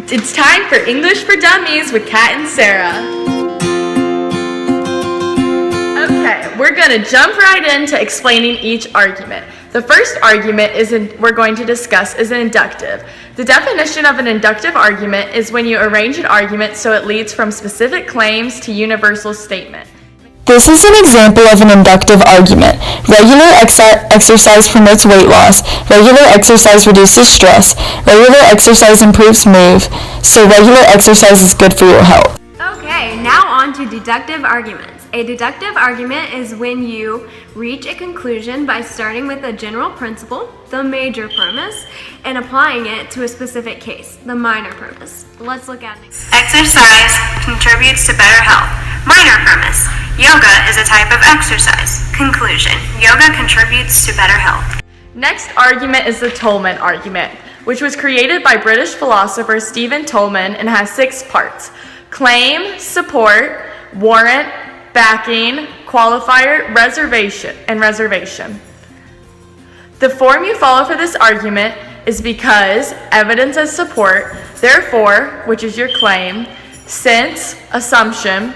It's time for English for Dummies with Kat and Sarah. Okay, we're going to jump right into explaining each argument. The first argument we're going to discuss is an inductive. The definition of an inductive argument is when you arrange an argument so it leads from specific claims to universal statement. This is an example of an inductive argument. Regular exercise promotes weight loss. Regular exercise reduces stress. Regular exercise improves mood. So regular exercise is good for your health. Okay, now on to deductive arguments. A deductive argument is when you reach a conclusion by starting with a general principle, the major premise, and applying it to a specific case, the minor premise. Let's look at it. Exercise contributes to better health. Minor premise. Yoga is a type of exercise. Conclusion. Yoga contributes to better health. Next argument is the Tolman argument, which was created by British philosopher Stephen Tolman and has 6 parts: claim, support, warrant, backing, qualifier, reservation. The form you follow for this argument is because, evidence as support, therefore, which is your claim, since, assumption,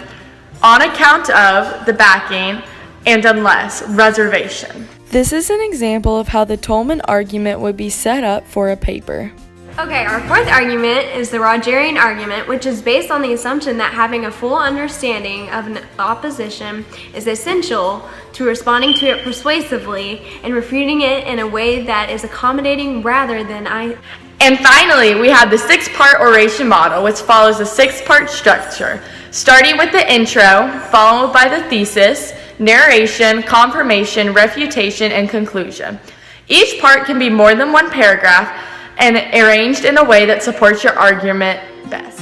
on account of, the backing, and unless, reservation. This is an example of how the Tolman argument would be set up for a paper. Okay, our fourth argument is the Rogerian argument, which is based on the assumption that having a full understanding of an opposition is essential to responding to it persuasively and refuting it in a way that is accommodating rather than And finally, we have the 6-part oration model, which follows a 6-part structure, starting with the intro, followed by the thesis, narration, confirmation, refutation, and conclusion. Each part can be more than one paragraph and arranged in a way that supports your argument best.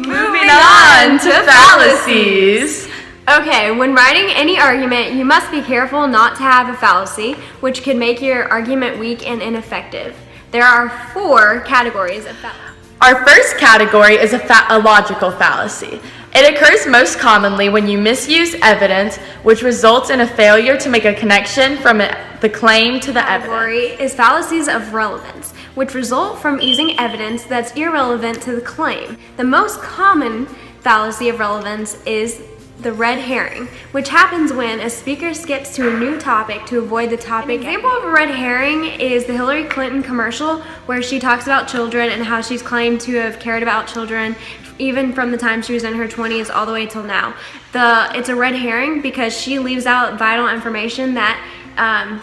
Moving on to fallacies. Okay, when writing any argument, you must be careful not to have a fallacy, which could make your argument weak and ineffective. There are 4 categories of fallacies. Our first category is a logical fallacy. It occurs most commonly when you misuse evidence, which results in a failure to make a connection from the claim to the evidence. Category is fallacies of relevance, which result from using evidence that's irrelevant to the claim. The most common fallacy of relevance is the red herring, which happens when a speaker skips to a new topic to avoid the topic. An example of a red herring is the Hillary Clinton commercial where she talks about children and how she's claimed to have cared about children even from the time she was in her 20s all the way till now. It's a red herring because she leaves out vital information that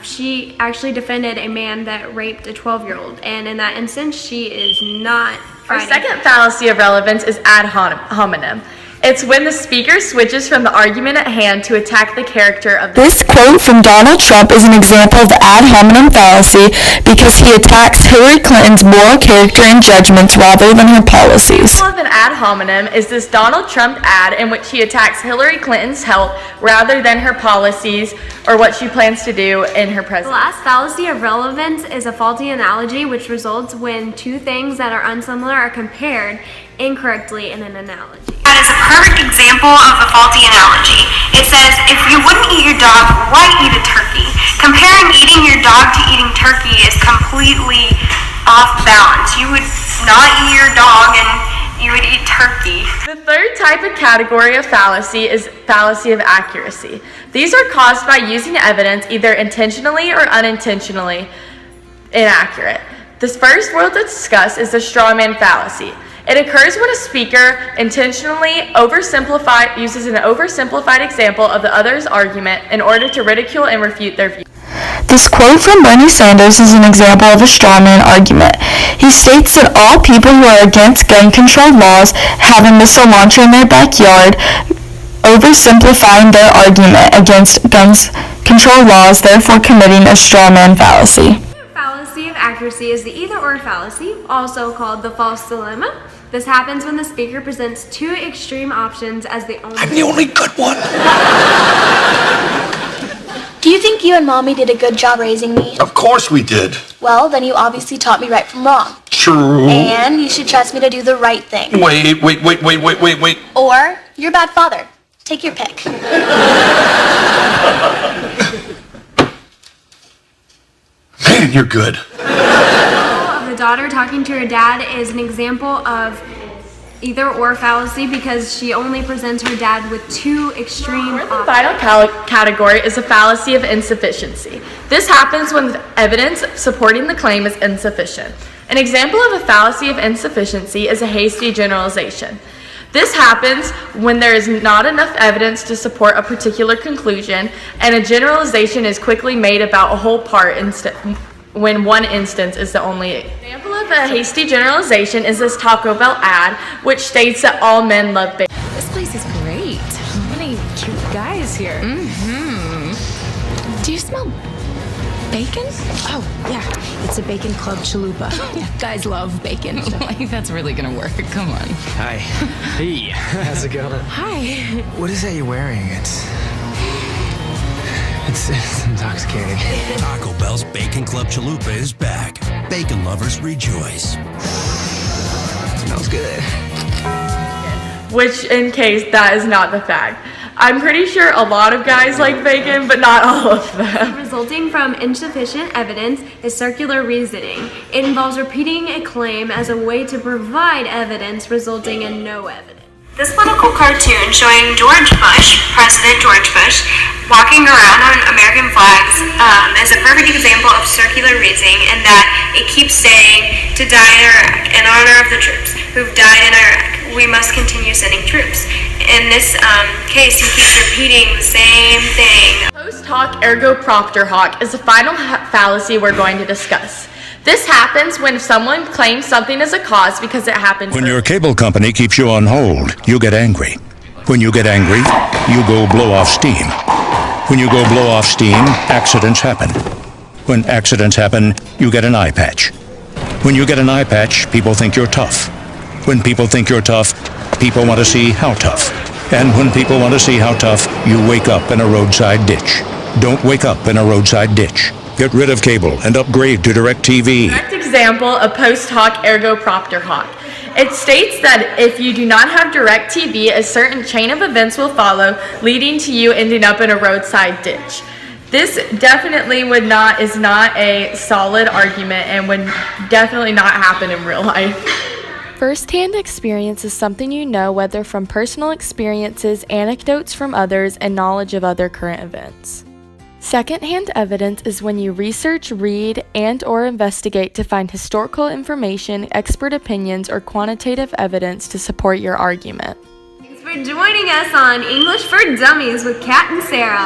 she actually defended a man that raped a 12-year-old, and in that instance, she is not fighting. Our second fallacy of relevance is ad hominem. It's when the speaker switches from the argument at hand to attack the character of the... This quote from Donald Trump is an example of the ad hominem fallacy because he attacks Hillary Clinton's moral character and judgments rather than her policies. The example of an ad hominem is this Donald Trump ad in which he attacks Hillary Clinton's health rather than her policies or what she plans to do in her presidency. The last fallacy of relevance is a faulty analogy, which results when 2 things that are unsimilar are compared incorrectly in an analogy. That is a perfect example of a faulty analogy. It says, if you wouldn't eat your dog, why eat a turkey? Comparing eating your dog to eating turkey is completely off balance. You would not eat your dog and you would eat turkey. The third type of category of fallacy is fallacy of accuracy. These are caused by using evidence either intentionally or unintentionally inaccurate. The first we'll discuss is the straw man fallacy. It occurs when a speaker intentionally uses an oversimplified example of the other's argument in order to ridicule and refute their view. This quote from Bernie Sanders is an example of a straw man argument. He states that all people who are against gun control laws have a missile launcher in their backyard, oversimplifying their argument against gun control laws, therefore committing a straw man fallacy. Fallacy of accuracy is the either-or fallacy, also called the false dilemma. This happens when the speaker presents 2 extreme options as the only... I'm the only good one. Do you think you and Mommy did a good job raising me? Of course we did. Well, then you obviously taught me right from wrong. True. And you should trust me to do the right thing. Wait. Or you're a bad father. Take your pick. Man, You're good. Of the daughter talking to her dad is an example of either or fallacy because she only presents her dad with two extreme The options. final category is a fallacy of insufficiency. This happens when the evidence supporting the claim is insufficient. An example of a fallacy of insufficiency is a hasty generalization. This happens when there is not enough evidence to support a particular conclusion, and a generalization is quickly made about a whole part when one instance is the only example of a hasty generalization is this Taco Bell ad, which states that all men love bacon. This place is great. Many cute guys here. Do you smell bacon? Oh, yeah. It's a bacon club chalupa. Guys love bacon. Like, that's really gonna work. Come on. Hi. Hey, how's it going? Hi. What is that you're wearing? It's intoxicating. Taco Bell's Bacon Club Chalupa is back. Bacon lovers rejoice. Smells good. Which, in case that is not the fact. I'm pretty sure a lot of guys like bacon, but not all of them. Resulting from insufficient evidence is circular reasoning. It involves repeating a claim as a way to provide evidence resulting in no evidence. This political cartoon showing George Bush, President George Bush, walking around on American flags is a perfect example of circular reasoning in that it keeps saying to die in Iraq in honor of the troops who've died in Iraq. We must continue sending troops. In this case, he keeps repeating the same thing. Post hoc ergo propter hoc is the final fallacy we're going to discuss. This happens when someone claims something is a cause because it happened When earlier. your cable company keeps you on hold, you get angry. When you get angry, you go blow off steam. When you go blow off steam, accidents happen. When accidents happen, you get an eye patch. When you get an eye patch, people think you're tough. When people think you're tough, people want to see how tough. And when people want to see how tough, you wake up in a roadside ditch. Don't wake up in a roadside ditch. Get rid of cable and upgrade to DirecTV. Correct example of post hoc ergo propter hoc. It states that if you do not have DirecTV, a certain chain of events will follow, leading to you ending up in a roadside ditch. This definitely is not a solid argument and would definitely not happen in real life. First-hand experience is something you know, whether from personal experiences, anecdotes from others, and knowledge of other current events. Second-hand evidence is when you research, read, and/or investigate to find historical information, expert opinions, or quantitative evidence to support your argument. Thanks for joining us on English for Dummies with Kat and Sarah.